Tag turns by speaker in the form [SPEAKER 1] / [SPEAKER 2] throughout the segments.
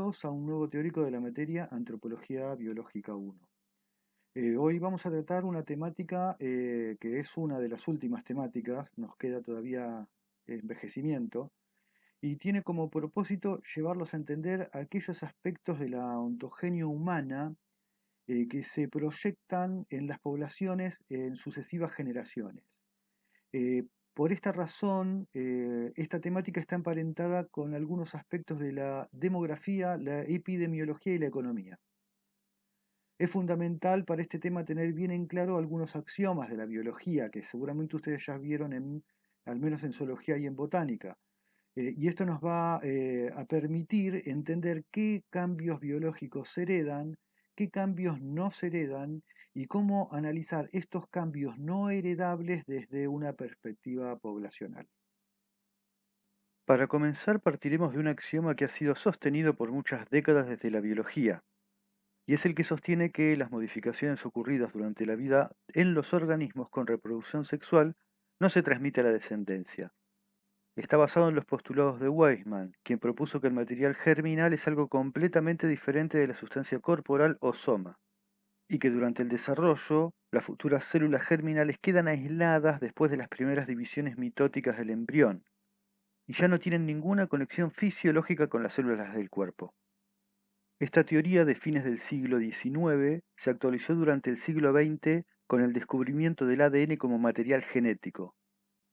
[SPEAKER 1] bienvenidos a un nuevo teórico de la materia Antropología Biológica 1. Hoy vamos a tratar una temática que es una de las últimas temáticas, nos queda todavía envejecimiento, y tiene como propósito llevarlos a entender aquellos aspectos de la ontogenia humana que se proyectan en las poblaciones en sucesivas generaciones. Eh, por esta razón, esta temática está emparentada con algunos aspectos de la demografía, la epidemiología y la economía. Es fundamental para este tema tener bien en claro algunos axiomas de la biología, que seguramente ustedes ya vieron al menos en zoología y en botánica. Y esto nos va a permitir entender qué cambios biológicos se heredan, qué cambios no se heredan y cómo analizar estos cambios no heredables desde una perspectiva poblacional. Para comenzar, partiremos de un axioma que ha sido sostenido por muchas décadas desde la biología, y es el que sostiene que las modificaciones ocurridas durante la vida en los organismos con reproducción sexual no se transmite a la descendencia. Está basado en los postulados de Weismann, quien propuso que el material germinal es algo completamente diferente de la sustancia corporal o soma, y que durante el desarrollo, las futuras células germinales quedan aisladas después de las primeras divisiones mitóticas del embrión, y ya no tienen ninguna conexión fisiológica con las células del cuerpo. Esta teoría de fines del siglo XIX se actualizó durante el siglo XX con el descubrimiento del ADN como material genético,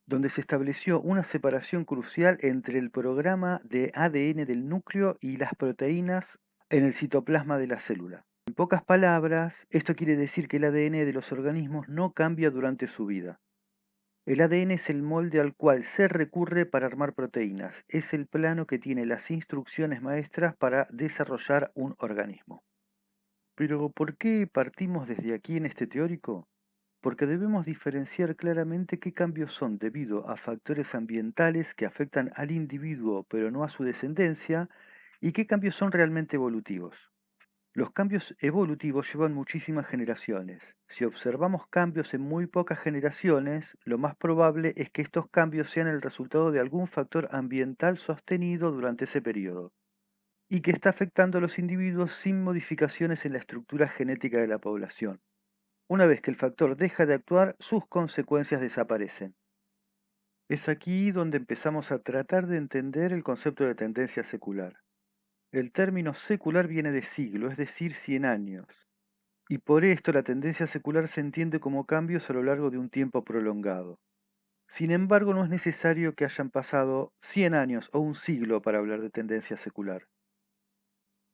[SPEAKER 1] donde se estableció una separación crucial entre el programa de ADN del núcleo y las proteínas en el citoplasma de la célula. En pocas palabras, esto quiere decir que el ADN de los organismos no cambia durante su vida. El ADN es el molde al cual se recurre para armar proteínas, es el plano que tiene las instrucciones maestras para desarrollar un organismo. Pero ¿por qué partimos desde aquí en este teórico? Porque debemos diferenciar claramente qué cambios son debido a factores ambientales que afectan al individuo pero no a su descendencia y qué cambios son realmente evolutivos. Los cambios evolutivos llevan muchísimas generaciones. Si observamos cambios en muy pocas generaciones, lo más probable es que estos cambios sean el resultado de algún factor ambiental sostenido durante ese periodo y que está afectando a los individuos sin modificaciones en la estructura genética de la población. Una vez que el factor deja de actuar, sus consecuencias desaparecen. Es aquí donde empezamos a tratar de entender el concepto de tendencia secular. El término secular viene de siglo, es decir, 100 años, y por esto la tendencia secular se entiende como cambios a lo largo de un tiempo prolongado. Sin embargo, no es necesario que hayan pasado 100 años o un siglo para hablar de tendencia secular.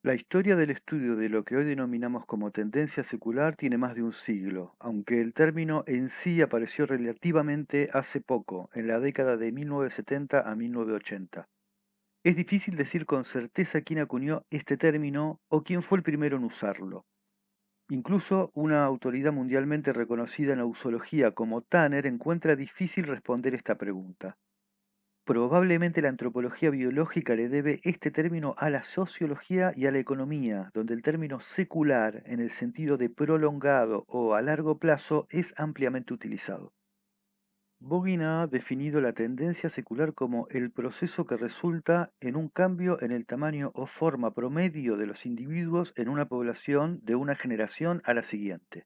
[SPEAKER 1] La historia del estudio de lo que hoy denominamos como tendencia secular tiene más de un siglo, aunque el término en sí apareció relativamente hace poco, en la década de 1970 a 1980. Es difícil decir con certeza quién acuñó este término o quién fue el primero en usarlo. Incluso una autoridad mundialmente reconocida en la usología como Tanner encuentra difícil responder esta pregunta. Probablemente la antropología biológica le debe este término a la sociología y a la economía, donde el término secular, en el sentido de prolongado o a largo plazo, es ampliamente utilizado. Bogin ha definido la tendencia secular como el proceso que resulta en un cambio en el tamaño o forma promedio de los individuos en una población de una generación a la siguiente.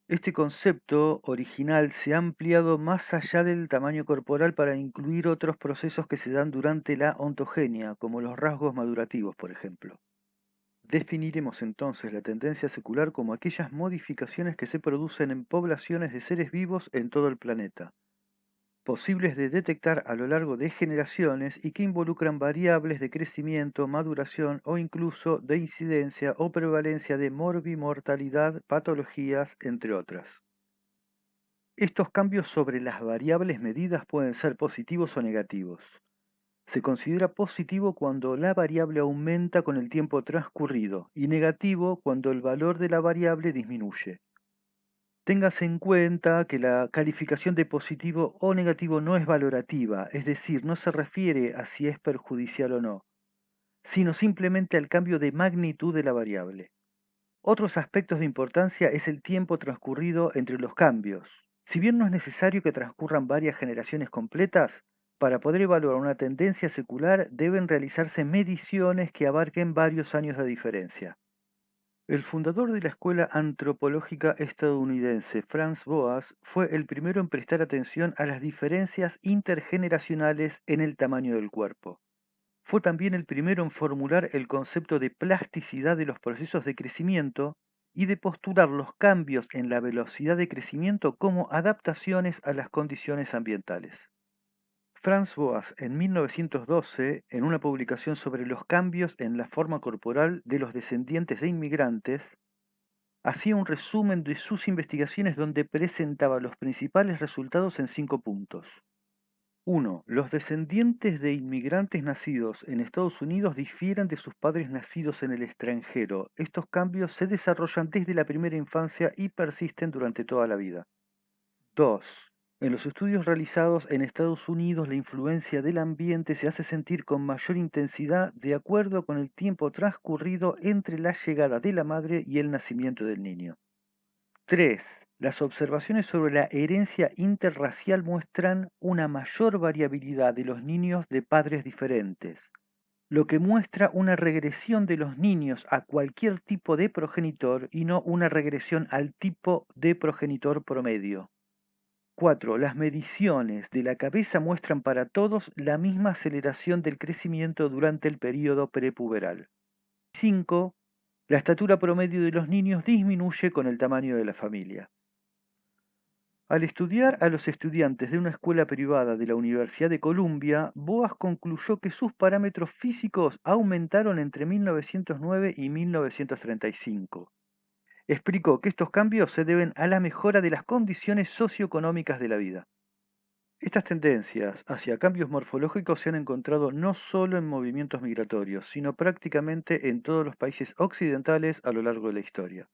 [SPEAKER 1] Este concepto original se ha ampliado más allá del tamaño corporal para incluir otros procesos que se dan durante la ontogenia, como los rasgos madurativos, por ejemplo. Definiremos entonces la tendencia secular como aquellas modificaciones que se producen en poblaciones de seres vivos en todo el planeta, posibles de detectar a lo largo de generaciones y que involucran variables de crecimiento, maduración o incluso de incidencia o prevalencia de morbimortalidad, patologías, entre otras. Estos cambios sobre las variables medidas pueden ser positivos o negativos. Se considera positivo cuando la variable aumenta con el tiempo transcurrido y negativo cuando el valor de la variable disminuye. Téngase en cuenta que la calificación de positivo o negativo no es valorativa, es decir, no se refiere a si es perjudicial o no, sino simplemente al cambio de magnitud de la variable. Otros aspectos de importancia es el tiempo transcurrido entre los cambios. Si bien no es necesario que transcurran varias generaciones completas, para poder evaluar una tendencia secular deben realizarse mediciones que abarquen varios años de diferencia. El fundador de la escuela antropológica estadounidense, Franz Boas, fue el primero en prestar atención a las diferencias intergeneracionales en el tamaño del cuerpo. Fue también el primero en formular el concepto de plasticidad de los procesos de crecimiento y de postular los cambios en la velocidad de crecimiento como adaptaciones a las condiciones ambientales. Franz Boas, en 1912, en una publicación sobre los cambios en la forma corporal de los descendientes de inmigrantes, hacía un resumen de sus investigaciones donde presentaba los principales resultados en 5 puntos. 1. Los descendientes de inmigrantes nacidos en Estados Unidos difieren de sus padres nacidos en el extranjero. Estos cambios se desarrollan desde la primera infancia y persisten durante toda la vida. 2. En los estudios realizados en Estados Unidos, la influencia del ambiente se hace sentir con mayor intensidad de acuerdo con el tiempo transcurrido entre la llegada de la madre y el nacimiento del niño. 3. Las observaciones sobre la herencia interracial muestran una mayor variabilidad de los niños de padres diferentes, lo que muestra una regresión de los niños a cualquier tipo de progenitor y no una regresión al tipo de progenitor promedio. 4. Las mediciones de la cabeza muestran para todos la misma aceleración del crecimiento durante el periodo prepuberal. 5. La estatura promedio de los niños disminuye con el tamaño de la familia. Al estudiar a los estudiantes de una escuela privada de la Universidad de Columbia, Boas concluyó que sus parámetros físicos aumentaron entre 1909 y 1935. Explicó que estos cambios se deben a la mejora de las condiciones socioeconómicas de la vida. Estas tendencias hacia cambios morfológicos se han encontrado no solo en movimientos migratorios, sino prácticamente en todos los países occidentales a lo largo de la historia.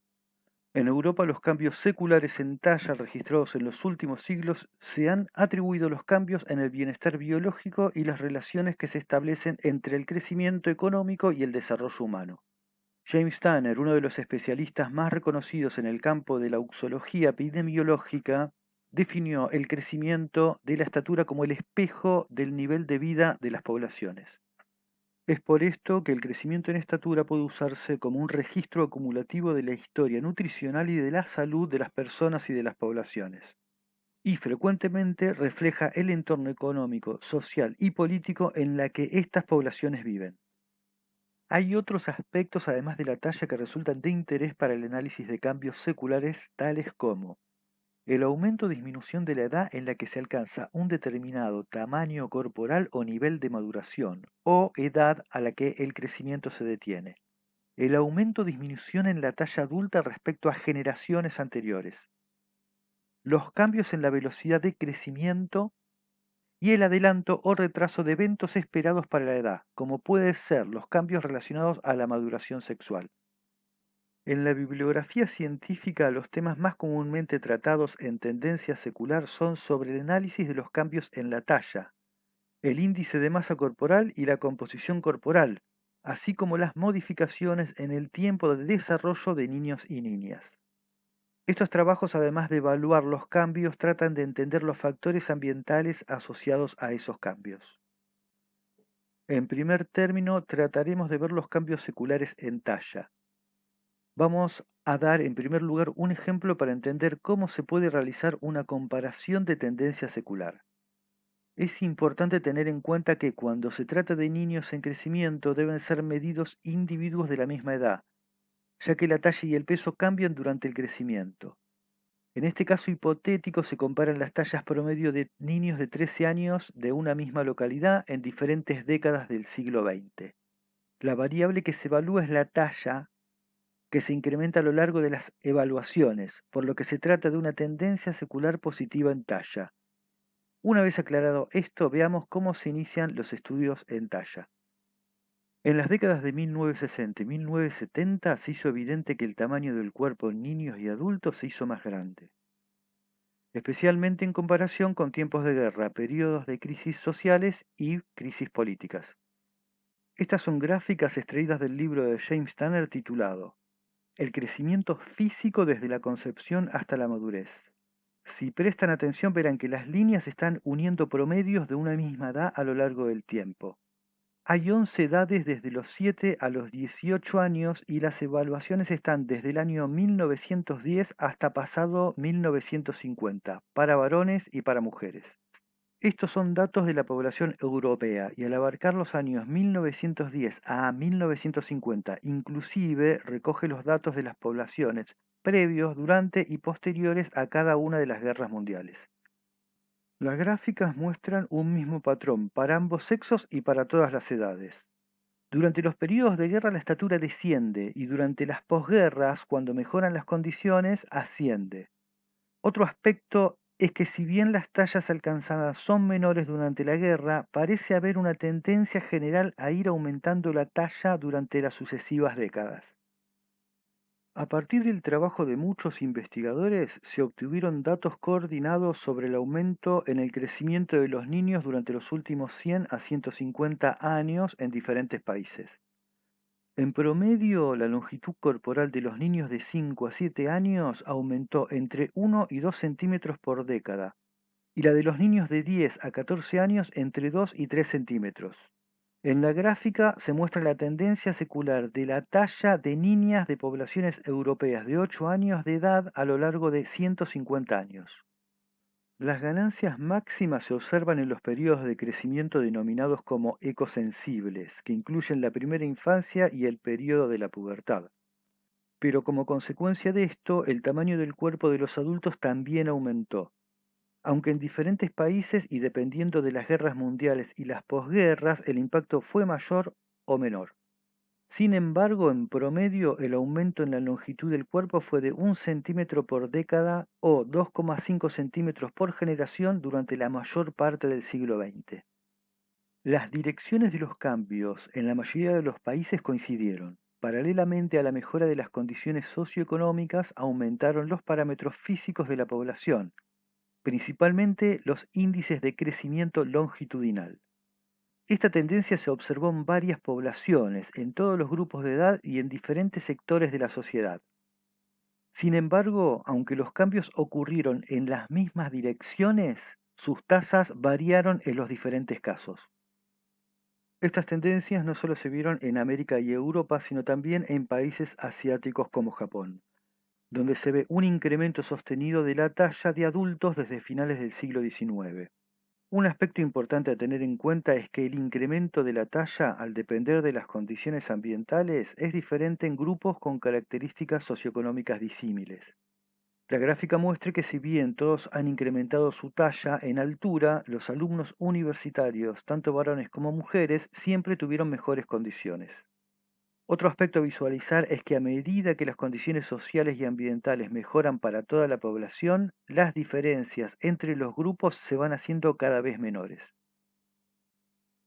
[SPEAKER 1] En Europa, los cambios seculares en talla registrados en los últimos siglos se han atribuido los cambios en el bienestar biológico y las relaciones que se establecen entre el crecimiento económico y el desarrollo humano. James Tanner, uno de los especialistas más reconocidos en el campo de la uxología epidemiológica, definió el crecimiento de la estatura como el espejo del nivel de vida de las poblaciones. Es por esto que el crecimiento en estatura puede usarse como un registro acumulativo de la historia nutricional y de la salud de las personas y de las poblaciones, y frecuentemente refleja el entorno económico, social y político en la que estas poblaciones viven. Hay otros aspectos además de la talla que resultan de interés para el análisis de cambios seculares, tales como el aumento o disminución de la edad en la que se alcanza un determinado tamaño corporal o nivel de maduración, o edad a la que el crecimiento se detiene. El aumento o disminución en la talla adulta respecto a generaciones anteriores. Los cambios en la velocidad de crecimiento y el adelanto o retraso de eventos esperados para la edad, como pueden ser los cambios relacionados a la maduración sexual. En la bibliografía científica, los temas más comúnmente tratados en tendencia secular son sobre el análisis de los cambios en la talla, el índice de masa corporal y la composición corporal, así como las modificaciones en el tiempo de desarrollo de niños y niñas. Estos trabajos, además de evaluar los cambios, tratan de entender los factores ambientales asociados a esos cambios. En primer término, trataremos de ver los cambios seculares en talla. Vamos a dar en primer lugar un ejemplo para entender cómo se puede realizar una comparación de tendencia secular. Es importante tener en cuenta que cuando se trata de niños en crecimiento deben ser medidos individuos de la misma edad, ya que la talla y el peso cambian durante el crecimiento. En este caso hipotético se comparan las tallas promedio de niños de 13 años de una misma localidad en diferentes décadas del siglo XX. La variable que se evalúa es la talla, que se incrementa a lo largo de las evaluaciones, por lo que se trata de una tendencia secular positiva en talla. Una vez aclarado esto, veamos cómo se inician los estudios en talla. En las décadas de 1960 y 1970 se hizo evidente que el tamaño del cuerpo en niños y adultos se hizo más grande, especialmente en comparación con tiempos de guerra, periodos de crisis sociales y crisis políticas. Estas son gráficas extraídas del libro de James Tanner titulado El crecimiento físico desde la concepción hasta la madurez. Si prestan atención verán que las líneas están uniendo promedios de una misma edad a lo largo del tiempo. Hay 11 edades desde los 7 a los 18 años y las evaluaciones están desde el año 1910 hasta pasado 1950, para varones y para mujeres. Estos son datos de la población europea y al abarcar los años 1910 a 1950, inclusive recoge los datos de las poblaciones previos, durante y posteriores a cada una de las guerras mundiales. Las gráficas muestran un mismo patrón para ambos sexos y para todas las edades. Durante los periodos de guerra la estatura desciende y durante las posguerras, cuando mejoran las condiciones, asciende. Otro aspecto es que si bien las tallas alcanzadas son menores durante la guerra, parece haber una tendencia general a ir aumentando la talla durante las sucesivas décadas. A partir del trabajo de muchos investigadores, se obtuvieron datos coordinados sobre el aumento en el crecimiento de los niños durante los últimos 100 a 150 años en diferentes países. En promedio, la longitud corporal de los niños de 5 a 7 años aumentó entre 1 y 2 centímetros por década, y la de los niños de 10 a 14 años entre 2 y 3 centímetros. En la gráfica se muestra la tendencia secular de la talla de niñas de poblaciones europeas de 8 años de edad a lo largo de 150 años. Las ganancias máximas se observan en los periodos de crecimiento denominados como ecosensibles, que incluyen la primera infancia y el periodo de la pubertad. Pero como consecuencia de esto, el tamaño del cuerpo de los adultos también aumentó, aunque en diferentes países y dependiendo de las guerras mundiales y las posguerras, el impacto fue mayor o menor. Sin embargo, en promedio, el aumento en la longitud del cuerpo fue de 1 centímetro por década o 2,5 centímetros por generación durante la mayor parte del siglo XX. Las direcciones de los cambios en la mayoría de los países coincidieron. Paralelamente a la mejora de las condiciones socioeconómicas, aumentaron los parámetros físicos de la población, principalmente los índices de crecimiento longitudinal. Esta tendencia se observó en varias poblaciones, en todos los grupos de edad y en diferentes sectores de la sociedad. Sin embargo, aunque los cambios ocurrieron en las mismas direcciones, sus tasas variaron en los diferentes casos. Estas tendencias no solo se vieron en América y Europa, sino también en países asiáticos como Japón, donde se ve un incremento sostenido de la talla de adultos desde finales del siglo XIX. Un aspecto importante a tener en cuenta es que el incremento de la talla, al depender de las condiciones ambientales, es diferente en grupos con características socioeconómicas disímiles. La gráfica muestra que si bien todos han incrementado su talla en altura, los alumnos universitarios, tanto varones como mujeres, siempre tuvieron mejores condiciones. Otro aspecto a visualizar es que a medida que las condiciones sociales y ambientales mejoran para toda la población, las diferencias entre los grupos se van haciendo cada vez menores.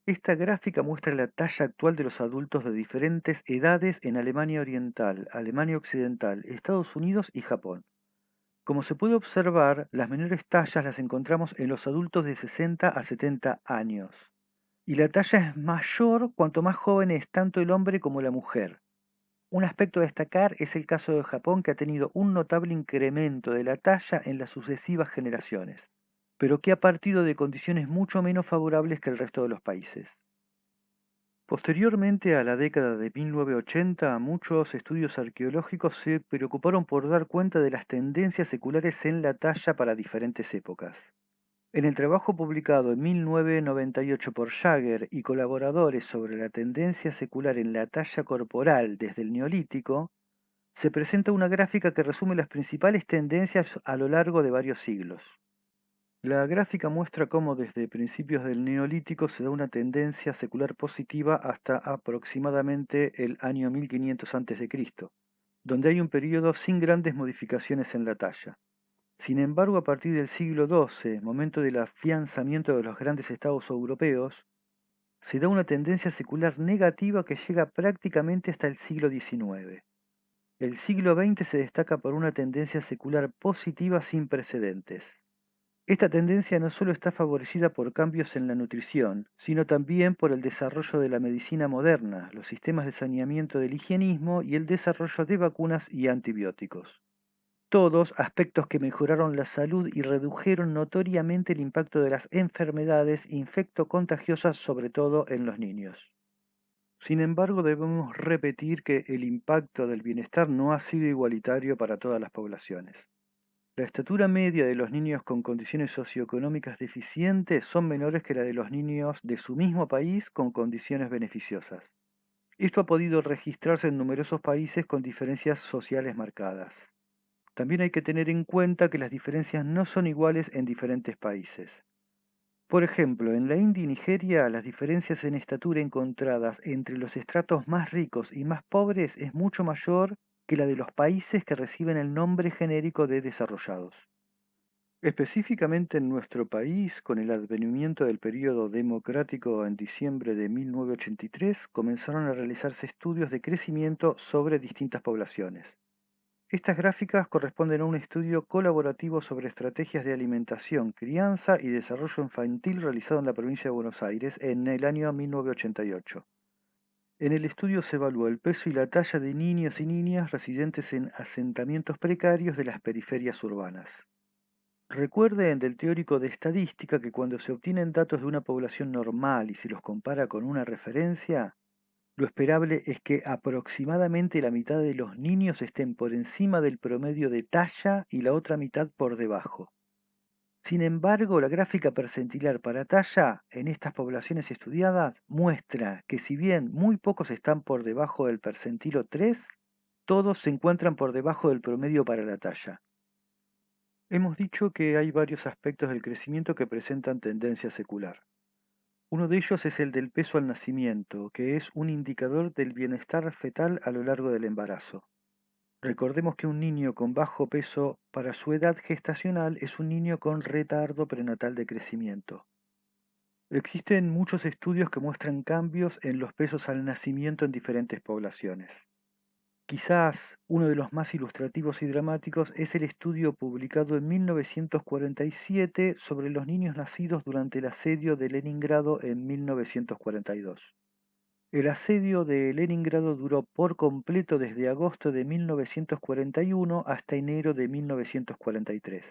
[SPEAKER 1] Esta gráfica muestra la talla actual de los adultos de diferentes edades en Alemania Oriental, Alemania Occidental, Estados Unidos y Japón. Como se puede observar, las menores tallas las encontramos en los adultos de 60 a 70 años. Y la talla es mayor cuanto más joven es tanto el hombre como la mujer. Un aspecto a destacar es el caso de Japón, que ha tenido un notable incremento de la talla en las sucesivas generaciones, pero que ha partido de condiciones mucho menos favorables que el resto de los países. Posteriormente a la década de 1980, muchos estudios arqueológicos se preocuparon por dar cuenta de las tendencias seculares en la talla para diferentes épocas. En el trabajo publicado en 1998 por Jagger y colaboradores sobre la tendencia secular en la talla corporal desde el Neolítico, se presenta una gráfica que resume las principales tendencias a lo largo de varios siglos. La gráfica muestra cómo desde principios del Neolítico se da una tendencia secular positiva hasta aproximadamente el año 1500 a.C., donde hay un periodo sin grandes modificaciones en la talla. Sin embargo, a partir del siglo XII, momento del afianzamiento de los grandes estados europeos, se da una tendencia secular negativa que llega prácticamente hasta el siglo XIX. El siglo XX se destaca por una tendencia secular positiva sin precedentes. Esta tendencia no solo está favorecida por cambios en la nutrición, sino también por el desarrollo de la medicina moderna, los sistemas de saneamiento del higienismo y el desarrollo de vacunas y antibióticos. Todos aspectos que mejoraron la salud y redujeron notoriamente el impacto de las enfermedades infectocontagiosas, sobre todo en los niños. Sin embargo, debemos repetir que el impacto del bienestar no ha sido igualitario para todas las poblaciones. La estatura media de los niños con condiciones socioeconómicas deficientes son menores que la de los niños de su mismo país con condiciones beneficiosas. Esto ha podido registrarse en numerosos países con diferencias sociales marcadas. También hay que tener en cuenta que las diferencias no son iguales en diferentes países. Por ejemplo, en la India y Nigeria, las diferencias en estatura encontradas entre los estratos más ricos y más pobres es mucho mayor que la de los países que reciben el nombre genérico de desarrollados. Específicamente en nuestro país, con el advenimiento del período democrático en diciembre de 1983, comenzaron a realizarse estudios de crecimiento sobre distintas poblaciones. Estas gráficas corresponden a un estudio colaborativo sobre estrategias de alimentación, crianza y desarrollo infantil realizado en la provincia de Buenos Aires en el año 1988. En el estudio se evaluó el peso y la talla de niños y niñas residentes en asentamientos precarios de las periferias urbanas. Recuerden del teórico de estadística que cuando se obtienen datos de una población normal y se los compara con una referencia, lo esperable es que aproximadamente la mitad de los niños estén por encima del promedio de talla y la otra mitad por debajo. Sin embargo, la gráfica percentilar para talla en estas poblaciones estudiadas muestra que si bien muy pocos están por debajo del percentilo 3, todos se encuentran por debajo del promedio para la talla. Hemos dicho que hay varios aspectos del crecimiento que presentan tendencia secular. Uno de ellos es el del peso al nacimiento, que es un indicador del bienestar fetal a lo largo del embarazo. Recordemos que un niño con bajo peso para su edad gestacional es un niño con retardo prenatal de crecimiento. Existen muchos estudios que muestran cambios en los pesos al nacimiento en diferentes poblaciones. Quizás uno de los más ilustrativos y dramáticos es el estudio publicado en 1947 sobre los niños nacidos durante el asedio de Leningrado en 1942. El asedio de Leningrado duró por completo desde agosto de 1941 hasta enero de 1943.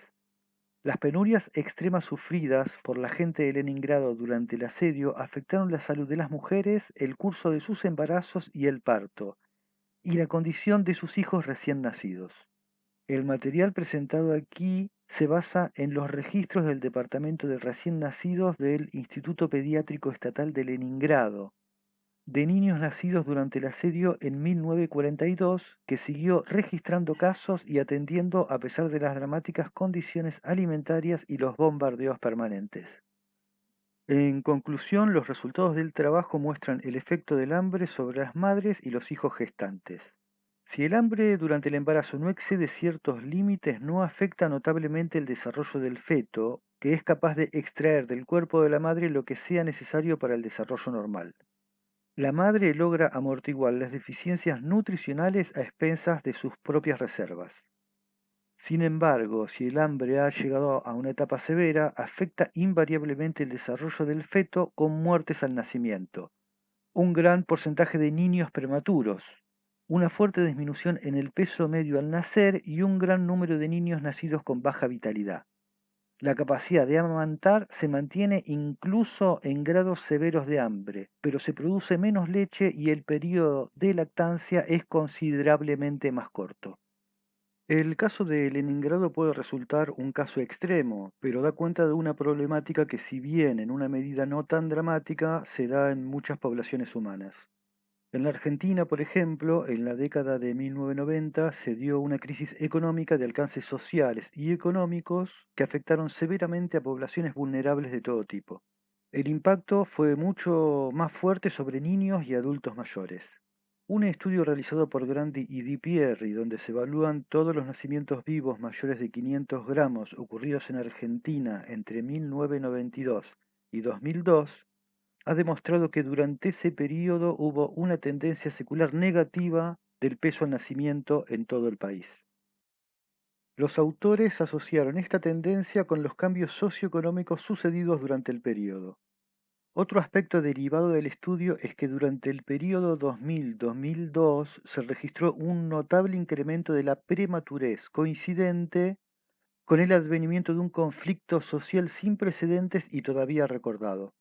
[SPEAKER 1] Las penurias extremas sufridas por la gente de Leningrado durante el asedio afectaron la salud de las mujeres, el curso de sus embarazos y el parto, y la condición de sus hijos recién nacidos. El material presentado aquí se basa en los registros del Departamento de Recién Nacidos del Instituto Pediátrico Estatal de Leningrado, de niños nacidos durante el asedio en 1942, que siguió registrando casos y atendiendo a pesar de las dramáticas condiciones alimentarias y los bombardeos permanentes. En conclusión, los resultados del trabajo muestran el efecto del hambre sobre las madres y los hijos gestantes. Si el hambre durante el embarazo no excede ciertos límites, no afecta notablemente el desarrollo del feto, que es capaz de extraer del cuerpo de la madre lo que sea necesario para el desarrollo normal. La madre logra amortiguar las deficiencias nutricionales a expensas de sus propias reservas. Sin embargo, si el hambre ha llegado a una etapa severa, afecta invariablemente el desarrollo del feto con muertes al nacimiento, un gran porcentaje de niños prematuros, una fuerte disminución en el peso medio al nacer y un gran número de niños nacidos con baja vitalidad. La capacidad de amamantar se mantiene incluso en grados severos de hambre, pero se produce menos leche y el periodo de lactancia es considerablemente más corto. El caso de Leningrado puede resultar un caso extremo, pero da cuenta de una problemática que, si bien en una medida no tan dramática, se da en muchas poblaciones humanas. En la Argentina, por ejemplo, en la década de 1990 se dio una crisis económica de alcances sociales y económicos que afectaron severamente a poblaciones vulnerables de todo tipo. El impacto fue mucho más fuerte sobre niños y adultos mayores. Un estudio realizado por Grandi y Di Pierri, donde se evalúan todos los nacimientos vivos mayores de 500 gramos ocurridos en Argentina entre 1992 y 2002, ha demostrado que durante ese periodo hubo una tendencia secular negativa del peso al nacimiento en todo el país. Los autores asociaron esta tendencia con los cambios socioeconómicos sucedidos durante el periodo. Otro aspecto derivado del estudio es que durante el periodo 2000-2002 se registró un notable incremento de la prematurez, coincidente con el advenimiento de un conflicto social sin precedentes y todavía recordado.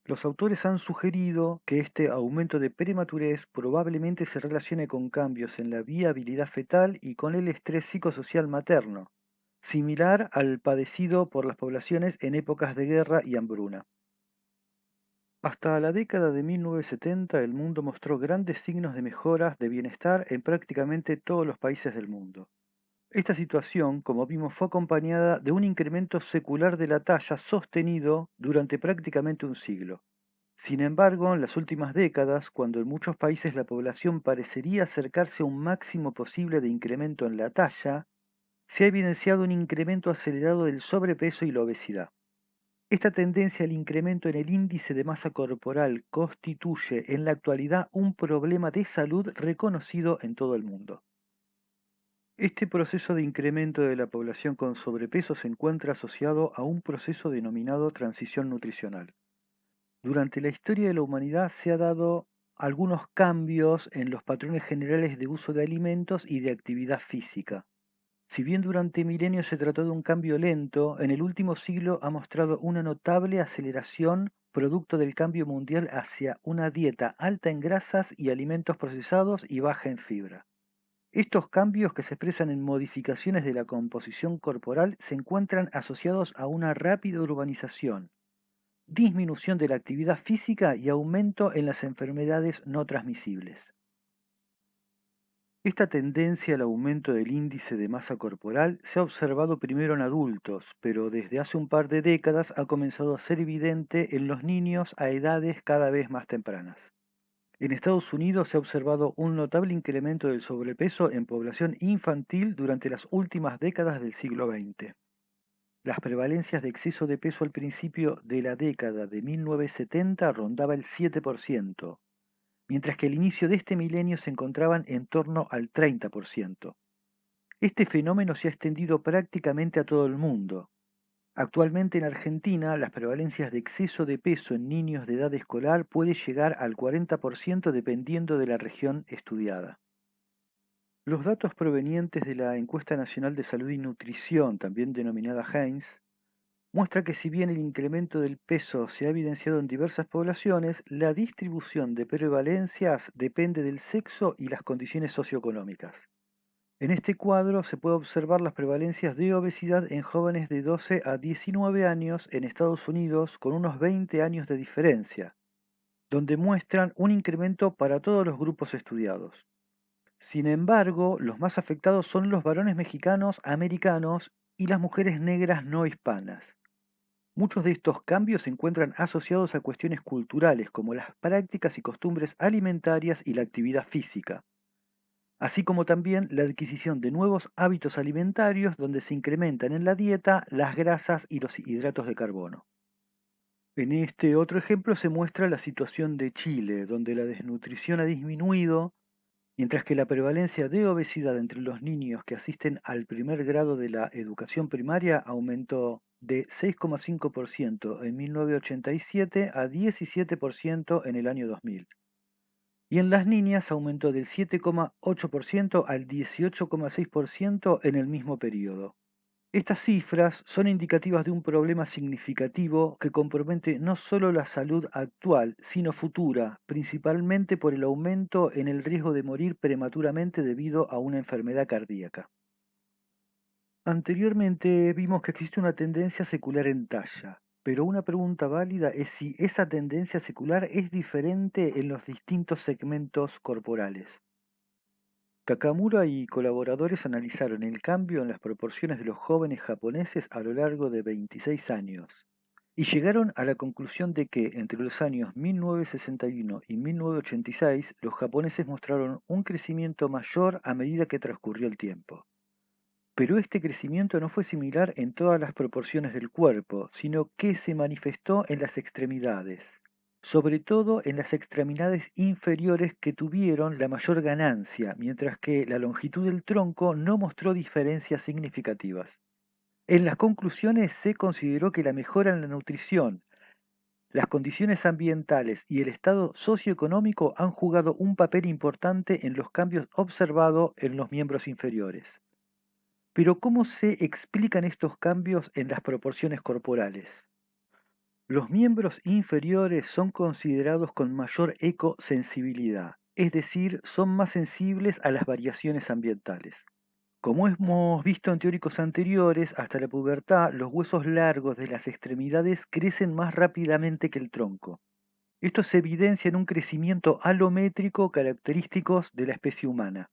[SPEAKER 1] Los autores han sugerido que este aumento de prematurez probablemente se relacione con cambios en la viabilidad fetal y con el estrés psicosocial materno, similar al padecido por las poblaciones en épocas de guerra y hambruna. Hasta la década de 1970 el mundo mostró grandes signos de mejoras de bienestar en prácticamente todos los países del mundo. Esta situación, como vimos, fue acompañada de un incremento secular de la talla sostenido durante prácticamente un siglo. Sin embargo, en las últimas décadas, cuando en muchos países la población parecería acercarse a un máximo posible de incremento en la talla, se ha evidenciado un incremento acelerado del sobrepeso y la obesidad. Esta tendencia al incremento en el índice de masa corporal constituye en la actualidad un problema de salud reconocido en todo el mundo. Este proceso de incremento de la población con sobrepeso se encuentra asociado a un proceso denominado transición nutricional. Durante la historia de la humanidad se han dado algunos cambios en los patrones generales de uso de alimentos y de actividad física. Si bien durante milenios se trató de un cambio lento, en el último siglo ha mostrado una notable aceleración producto del cambio mundial hacia una dieta alta en grasas y alimentos procesados y baja en fibra. Estos cambios, que se expresan en modificaciones de la composición corporal, se encuentran asociados a una rápida urbanización, disminución de la actividad física y aumento en las enfermedades no transmisibles. Esta tendencia al aumento del índice de masa corporal se ha observado primero en adultos, pero desde hace un par de décadas ha comenzado a ser evidente en los niños a edades cada vez más tempranas. En Estados Unidos se ha observado un notable incremento del sobrepeso en población infantil durante las últimas décadas del siglo XX. Las prevalencias de exceso de peso al principio de la década de 1970 rondaba el 7%, mientras que al inicio de este milenio se encontraban en torno al 30%. Este fenómeno se ha extendido prácticamente a todo el mundo. Actualmente en Argentina, las prevalencias de exceso de peso en niños de edad escolar puede llegar al 40% dependiendo de la región estudiada. Los datos provenientes de la Encuesta Nacional de Salud y Nutrición, también denominada HEINS, muestra que si bien el incremento del peso se ha evidenciado en diversas poblaciones, la distribución de prevalencias depende del sexo y las condiciones socioeconómicas. En este cuadro se puede observar las prevalencias de obesidad en jóvenes de 12 a 19 años en Estados Unidos con unos 20 años de diferencia, donde muestran un incremento para todos los grupos estudiados. Sin embargo, los más afectados son los varones mexicanos, americanos y las mujeres negras no hispanas. Muchos de estos cambios se encuentran asociados a cuestiones culturales como las prácticas y costumbres alimentarias y la actividad física, así como también la adquisición de nuevos hábitos alimentarios donde se incrementan en la dieta las grasas y los hidratos de carbono. En este otro ejemplo se muestra la situación de Chile, donde la desnutrición ha disminuido, mientras que la prevalencia de obesidad entre los niños que asisten al primer grado de la educación primaria aumentó de 6,5% en 1987 a 17% en el año 2000. Y en las niñas aumentó del 7,8% al 18,6% en el mismo periodo. Estas cifras son indicativas de un problema significativo que compromete no solo la salud actual, sino futura, principalmente por el aumento en el riesgo de morir prematuramente debido a una enfermedad cardíaca. Anteriormente vimos que existe una tendencia secular en talla, pero una pregunta válida es si esa tendencia secular es diferente en los distintos segmentos corporales. Takamura y colaboradores analizaron el cambio en las proporciones de los jóvenes japoneses a lo largo de 26 años y llegaron a la conclusión de que entre los años 1961 y 1986 los japoneses mostraron un crecimiento mayor a medida que transcurrió el tiempo. Pero este crecimiento no fue similar en todas las proporciones del cuerpo, sino que se manifestó en las extremidades, sobre todo en las extremidades inferiores que tuvieron la mayor ganancia, mientras que la longitud del tronco no mostró diferencias significativas. En las conclusiones se consideró que la mejora en la nutrición, Las condiciones ambientales y el estado socioeconómico han jugado un papel importante en los cambios observados en los miembros inferiores. Pero ¿cómo se explican estos cambios en las proporciones corporales? Los miembros inferiores son considerados con mayor ecosensibilidad, es decir, son más sensibles a las variaciones ambientales. Como hemos visto en teóricos anteriores, hasta la pubertad, los huesos largos de las extremidades crecen más rápidamente que el tronco. Esto se evidencia en un crecimiento alométrico característico de la especie humana.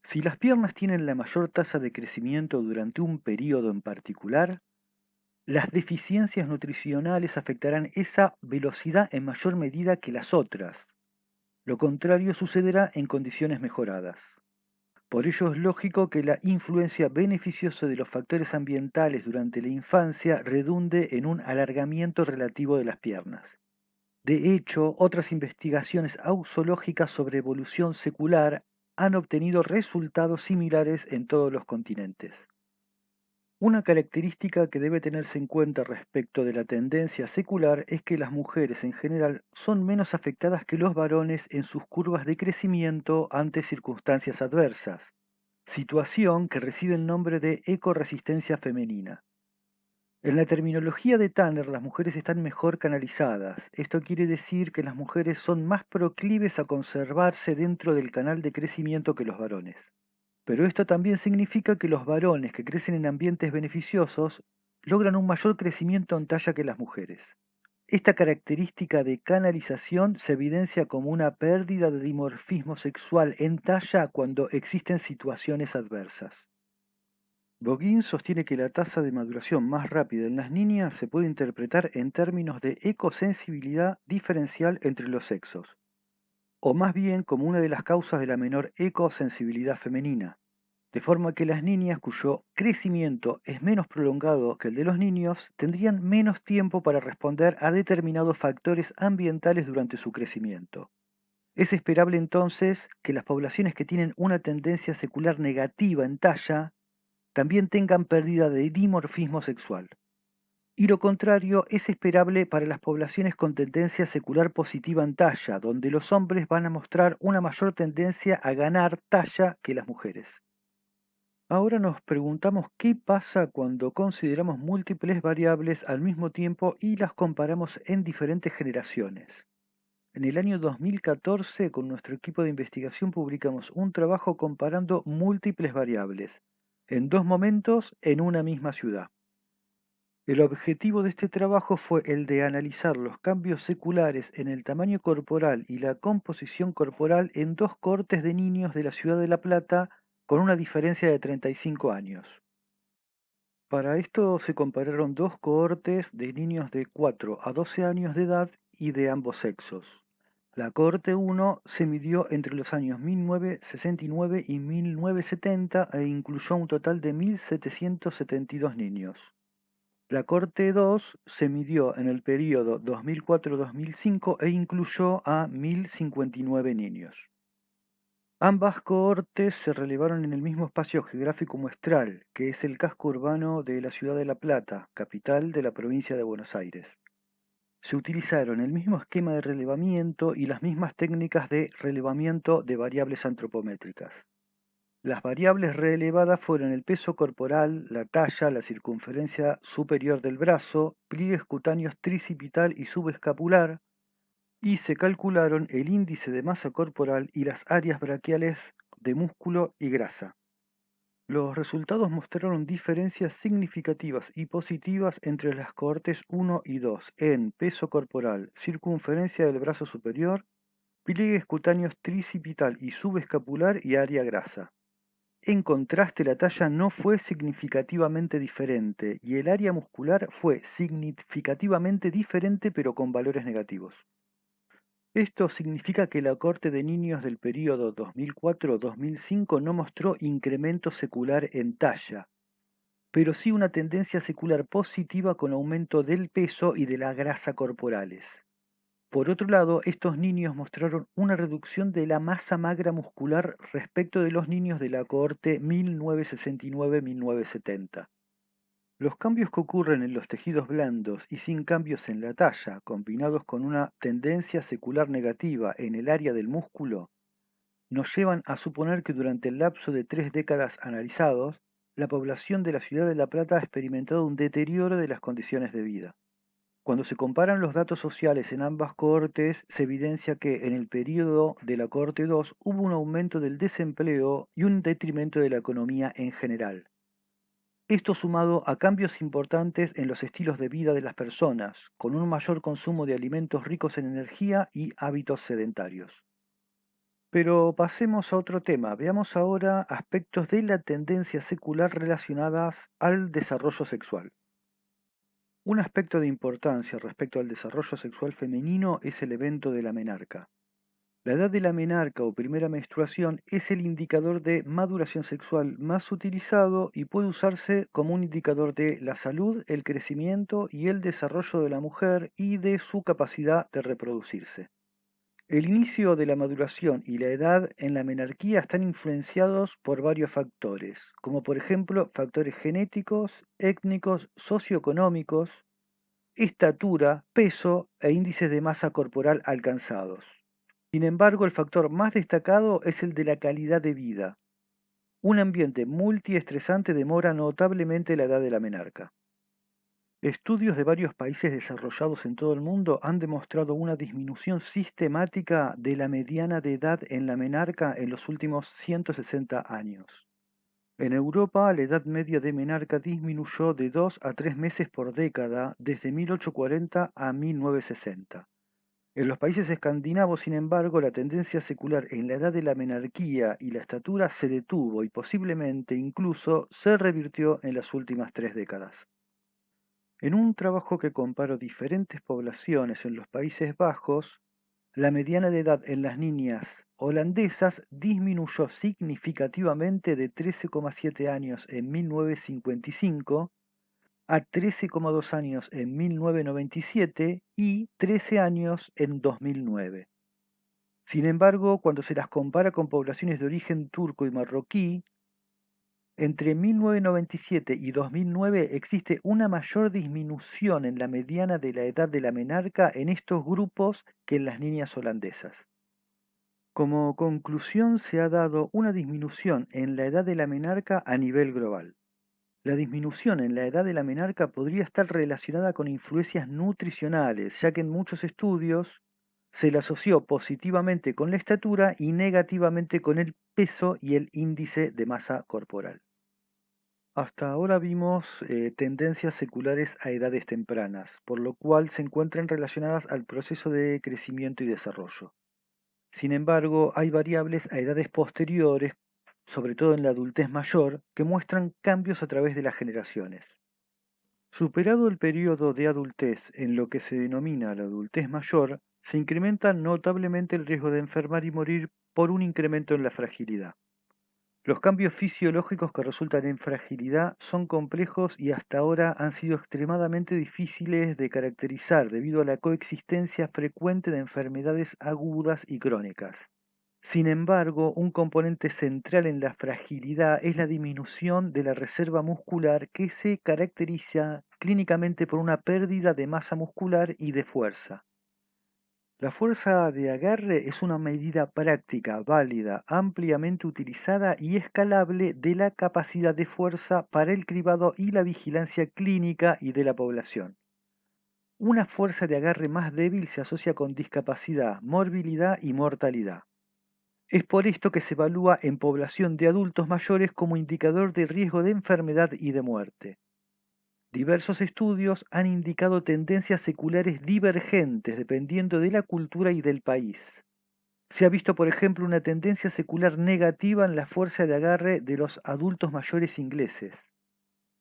[SPEAKER 1] Si las piernas tienen la mayor tasa de crecimiento durante un periodo en particular, las deficiencias nutricionales afectarán esa velocidad en mayor medida que las otras. Lo contrario sucederá en condiciones mejoradas. Por ello es lógico que la influencia beneficiosa de los factores ambientales durante la infancia redunde en un alargamiento relativo de las piernas. De hecho, otras investigaciones ausológicas sobre evolución secular han obtenido resultados similares en todos los continentes. Una característica que debe tenerse en cuenta respecto de la tendencia secular es que las mujeres en general son menos afectadas que los varones en sus curvas de crecimiento ante circunstancias adversas, situación que recibe el nombre de ecoresistencia femenina. En la terminología de Tanner, las mujeres están mejor canalizadas. Esto quiere decir que las mujeres son más proclives a conservarse dentro del canal de crecimiento que los varones. Pero esto también significa que los varones que crecen en ambientes beneficiosos logran un mayor crecimiento en talla que las mujeres. Esta característica de canalización se evidencia como una pérdida de dimorfismo sexual en talla cuando existen situaciones adversas. Bogin sostiene que la tasa de maduración más rápida en las niñas se puede interpretar en términos de ecosensibilidad diferencial entre los sexos, o más bien como una de las causas de la menor ecosensibilidad femenina, de forma que las niñas cuyo crecimiento es menos prolongado que el de los niños tendrían menos tiempo para responder a determinados factores ambientales durante su crecimiento. Es esperable entonces que las poblaciones que tienen una tendencia secular negativa en talla también tengan pérdida de dimorfismo sexual. Y lo contrario es esperable para las poblaciones con tendencia secular positiva en talla, donde los hombres van a mostrar una mayor tendencia a ganar talla que las mujeres. Ahora nos preguntamos qué pasa cuando consideramos múltiples variables al mismo tiempo y las comparamos en diferentes generaciones. En el año 2014, con nuestro equipo de investigación, publicamos un trabajo comparando múltiples variables, en dos momentos en una misma ciudad. El objetivo de este trabajo fue el de analizar los cambios seculares en el tamaño corporal y la composición corporal en dos cohortes de niños de la ciudad de La Plata con una diferencia de 35 años. Para esto se compararon dos cohortes de niños de 4 a 12 años de edad y de ambos sexos. La cohorte 1 se midió entre los años 1969 y 1970 e incluyó un total de 1.772 niños. La Corte 2 se midió en el periodo 2004-2005 e incluyó a 1.059 niños. Ambas cohortes se relevaron en el mismo espacio geográfico muestral, que es el casco urbano de la ciudad de La Plata, capital de la provincia de Buenos Aires. Se utilizaron el mismo esquema de relevamiento y las mismas técnicas de relevamiento de variables antropométricas. Las variables relevadas fueron el peso corporal, la talla, la circunferencia superior del brazo, pliegues cutáneos tricipital y subescapular, y se calcularon el índice de masa corporal y las áreas braquiales de músculo y grasa. Los resultados mostraron diferencias significativas y positivas entre las cohortes 1 y 2 en peso corporal, circunferencia del brazo superior, pliegues cutáneos tricipital y subescapular y área grasa. En contraste, la talla no fue significativamente diferente y el área muscular fue significativamente diferente pero con valores negativos. Esto significa que la cohorte de niños del período 2004-2005 no mostró incremento secular en talla, pero sí una tendencia secular positiva con aumento del peso y de la grasa corporales. Por otro lado, estos niños mostraron una reducción de la masa magra muscular respecto de los niños de la cohorte 1969-1970. Los cambios que ocurren en los tejidos blandos y sin cambios en la talla, combinados con una tendencia secular negativa en el área del músculo, nos llevan a suponer que durante el lapso de 3 décadas analizados, la población de la ciudad de La Plata ha experimentado un deterioro de las condiciones de vida. Cuando se comparan los datos sociales en ambas cohortes, se evidencia que en el periodo de la cohorte 2 hubo un aumento del desempleo y un detrimento de la economía en general. Esto sumado a cambios importantes en los estilos de vida de las personas, con un mayor consumo de alimentos ricos en energía y hábitos sedentarios. Pero pasemos a otro tema. Veamos ahora aspectos de la tendencia secular relacionadas al desarrollo sexual. Un aspecto de importancia respecto al desarrollo sexual femenino es el evento de la menarca. La edad de la menarca o primera menstruación es el indicador de maduración sexual más utilizado y puede usarse como un indicador de la salud, el crecimiento y el desarrollo de la mujer y de su capacidad de reproducirse. El inicio de la maduración y la edad en la menarquía están influenciados por varios factores, como por ejemplo factores genéticos, étnicos, socioeconómicos, estatura, peso e índices de masa corporal alcanzados. Sin embargo, el factor más destacado es el de la calidad de vida. Un ambiente multiestresante demora notablemente la edad de la menarca. Estudios de varios países desarrollados en todo el mundo han demostrado una disminución sistemática de la mediana de edad en la menarca en los últimos 160 años. En Europa, la edad media de menarca disminuyó de 2 a 3 meses por década desde 1840 a 1960. En los países escandinavos, sin embargo, la tendencia secular en la edad de la menarquía y la estatura se detuvo y posiblemente incluso se revirtió en las últimas 3 décadas. En un trabajo que comparó diferentes poblaciones en los Países Bajos, la mediana de edad en las niñas holandesas disminuyó significativamente de 13,7 años en 1955 a 13,2 años en 1997 y 13 años en 2009. Sin embargo, cuando se las compara con poblaciones de origen turco y marroquí, entre 1997 y 2009 existe una mayor disminución en la mediana de la edad de la menarca en estos grupos que en las niñas holandesas. Como conclusión, se ha dado una disminución en la edad de la menarca a nivel global. La disminución en la edad de la menarca podría estar relacionada con influencias nutricionales, ya que en muchos estudios se la asoció positivamente con la estatura y negativamente con el peso y el índice de masa corporal. Hasta ahora vimos tendencias seculares a edades tempranas, por lo cual se encuentran relacionadas al proceso de crecimiento y desarrollo. Sin embargo, hay variables a edades posteriores, sobre todo en la adultez mayor, que muestran cambios a través de las generaciones. Superado el periodo de adultez en lo que se denomina la adultez mayor, se incrementa notablemente el riesgo de enfermar y morir por un incremento en la fragilidad. Los cambios fisiológicos que resultan en fragilidad son complejos y hasta ahora han sido extremadamente difíciles de caracterizar debido a la coexistencia frecuente de enfermedades agudas y crónicas. Sin embargo, un componente central en la fragilidad es la disminución de la reserva muscular que se caracteriza clínicamente por una pérdida de masa muscular y de fuerza. La fuerza de agarre es una medida práctica, válida, ampliamente utilizada y escalable de la capacidad de fuerza para el cribado y la vigilancia clínica y de la población. Una fuerza de agarre más débil se asocia con discapacidad, morbilidad y mortalidad. Es por esto que se evalúa en población de adultos mayores como indicador de riesgo de enfermedad y de muerte. Diversos estudios han indicado tendencias seculares divergentes dependiendo de la cultura y del país. Se ha visto, por ejemplo, una tendencia secular negativa en la fuerza de agarre de los adultos mayores ingleses.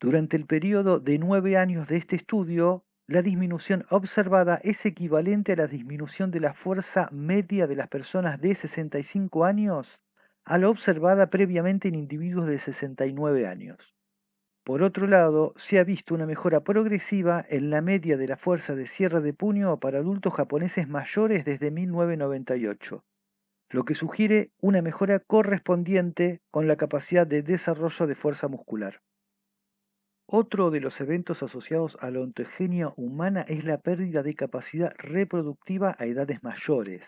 [SPEAKER 1] Durante el periodo de 9 años de este estudio, la disminución observada es equivalente a la disminución de la fuerza media de las personas de 65 años a la observada previamente en individuos de 69 años. Por otro lado, se ha visto una mejora progresiva en la media de la fuerza de cierre de puño para adultos japoneses mayores desde 1998, lo que sugiere una mejora correspondiente con la capacidad de desarrollo de fuerza muscular. Otro de los eventos asociados a la ontogenia humana es la pérdida de capacidad reproductiva a edades mayores.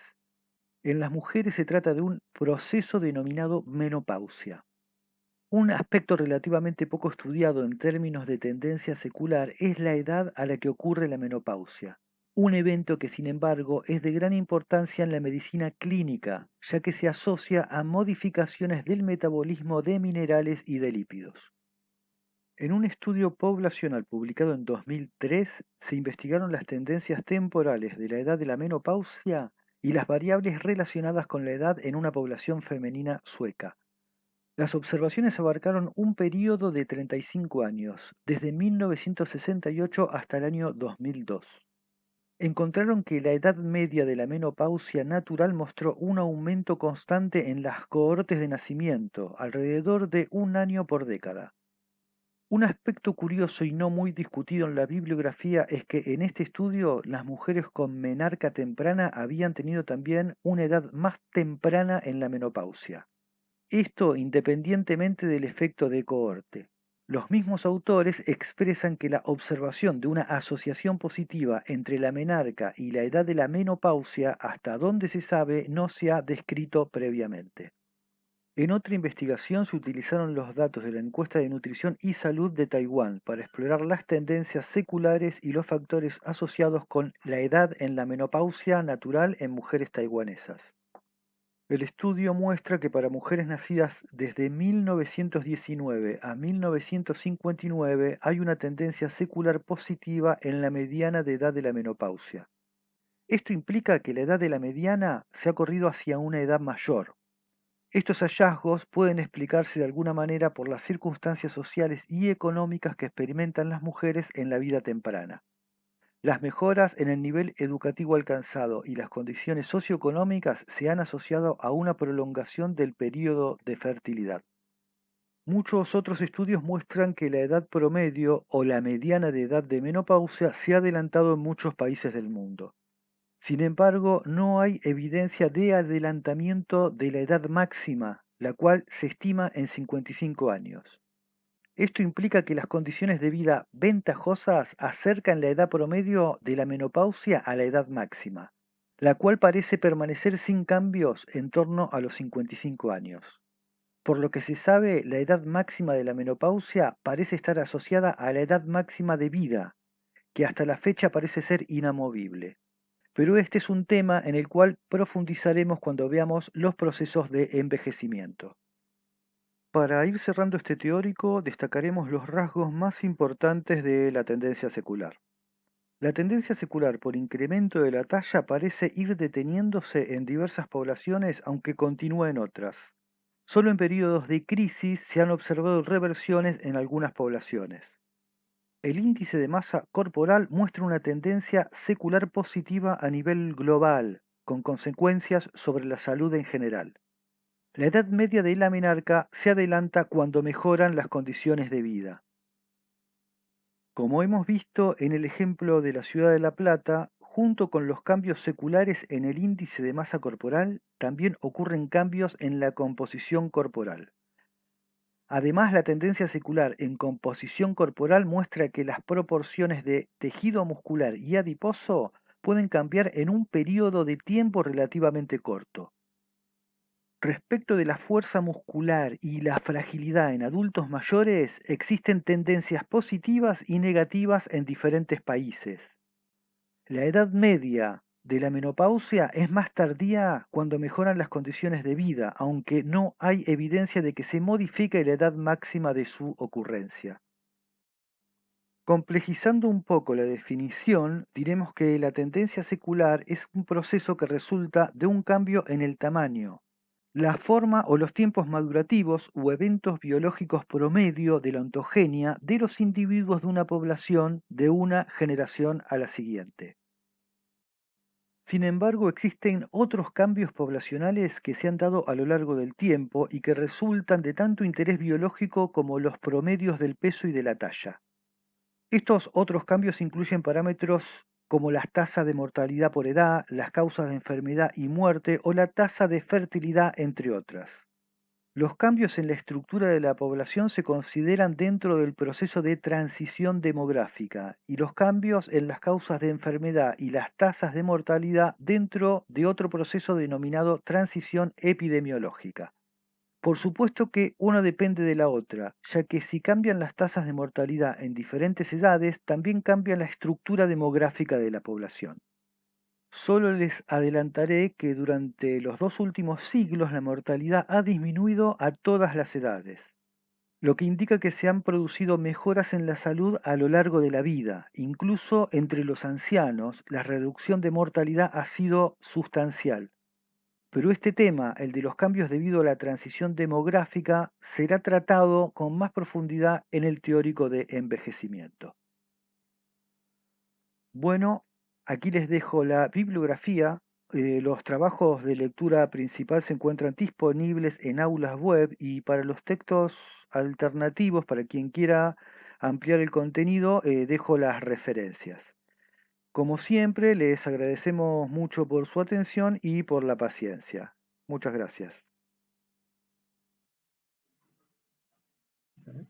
[SPEAKER 1] En las mujeres se trata de un proceso denominado menopausia. Un aspecto relativamente poco estudiado en términos de tendencia secular es la edad a la que ocurre la menopausia, un evento que sin embargo es de gran importancia en la medicina clínica, ya que se asocia a modificaciones del metabolismo de minerales y de lípidos. En un estudio poblacional publicado en 2003, se investigaron las tendencias temporales de la edad de la menopausia y las variables relacionadas con la edad en una población femenina sueca. Las observaciones abarcaron un período de 35 años, desde 1968 hasta el año 2002. Encontraron que la edad media de la menopausia natural mostró un aumento constante en las cohortes de nacimiento, alrededor de un año por década. Un aspecto curioso y no muy discutido en la bibliografía es que en este estudio las mujeres con menarca temprana habían tenido también una edad más temprana en la menopausia. Esto independientemente del efecto de cohorte. Los mismos autores expresan que la observación de una asociación positiva entre la menarca y la edad de la menopausia, hasta donde se sabe, no se ha descrito previamente. En otra investigación se utilizaron los datos de la encuesta de nutrición y salud de Taiwán para explorar las tendencias seculares y los factores asociados con la edad en la menopausia natural en mujeres taiwanesas. El estudio muestra que para mujeres nacidas desde 1919 a 1959 hay una tendencia secular positiva en la mediana de edad de la menopausia. Esto implica que la edad de la mediana se ha corrido hacia una edad mayor. Estos hallazgos pueden explicarse de alguna manera por las circunstancias sociales y económicas que experimentan las mujeres en la vida temprana. Las mejoras en el nivel educativo alcanzado y las condiciones socioeconómicas se han asociado a una prolongación del periodo de fertilidad. Muchos otros estudios muestran que la edad promedio o la mediana de edad de menopausia se ha adelantado en muchos países del mundo. Sin embargo, no hay evidencia de adelantamiento de la edad máxima, la cual se estima en 55 años. Esto implica que las condiciones de vida ventajosas acercan la edad promedio de la menopausia a la edad máxima, la cual parece permanecer sin cambios en torno a los 55 años. Por lo que se sabe, la edad máxima de la menopausia parece estar asociada a la edad máxima de vida, que hasta la fecha parece ser inamovible. Pero este es un tema en el cual profundizaremos cuando veamos los procesos de envejecimiento. Para ir cerrando este teórico, destacaremos los rasgos más importantes de la tendencia secular. La tendencia secular por incremento de la talla parece ir deteniéndose en diversas poblaciones, aunque continúa en otras. Solo en periodos de crisis se han observado reversiones en algunas poblaciones. El índice de masa corporal muestra una tendencia secular positiva a nivel global, con consecuencias sobre la salud en general. La edad media de la menarca se adelanta cuando mejoran las condiciones de vida. Como hemos visto en el ejemplo de la ciudad de La Plata, junto con los cambios seculares en el índice de masa corporal, también ocurren cambios en la composición corporal. Además, la tendencia secular en composición corporal muestra que las proporciones de tejido muscular y adiposo pueden cambiar en un periodo de tiempo relativamente corto. Respecto de la fuerza muscular y la fragilidad en adultos mayores, existen tendencias positivas y negativas en diferentes países. La edad media de la menopausia es más tardía cuando mejoran las condiciones de vida, aunque no hay evidencia de que se modifique la edad máxima de su ocurrencia. Complejizando un poco la definición, diremos que la tendencia secular es un proceso que resulta de un cambio en el tamaño, la forma o los tiempos madurativos u eventos biológicos promedio de la ontogenia de los individuos de una población de una generación a la siguiente. Sin embargo, existen otros cambios poblacionales que se han dado a lo largo del tiempo y que resultan de tanto interés biológico como los promedios del peso y de la talla. Estos otros cambios incluyen parámetros como las tasas de mortalidad por edad, las causas de enfermedad y muerte o la tasa de fertilidad, entre otras. Los cambios en la estructura de la población se consideran dentro del proceso de transición demográfica y los cambios en las causas de enfermedad y las tasas de mortalidad dentro de otro proceso denominado transición epidemiológica. Por supuesto que una depende de la otra, ya que si cambian las tasas de mortalidad en diferentes edades, también cambia la estructura demográfica de la población. Solo les adelantaré que durante los 2 últimos siglos la mortalidad ha disminuido a todas las edades, lo que indica que se han producido mejoras en la salud a lo largo de la vida. Incluso entre los ancianos, la reducción de mortalidad ha sido sustancial. Pero este tema, el de los cambios debido a la transición demográfica, será tratado con más profundidad en el teórico de envejecimiento. Bueno, aquí les dejo la bibliografía. Los trabajos de lectura principal se encuentran disponibles en aulas web y para los textos alternativos, para quien quiera ampliar el contenido, dejo las referencias. Como siempre, les agradecemos mucho por su atención y por la paciencia. Muchas gracias.
[SPEAKER 2] Okay.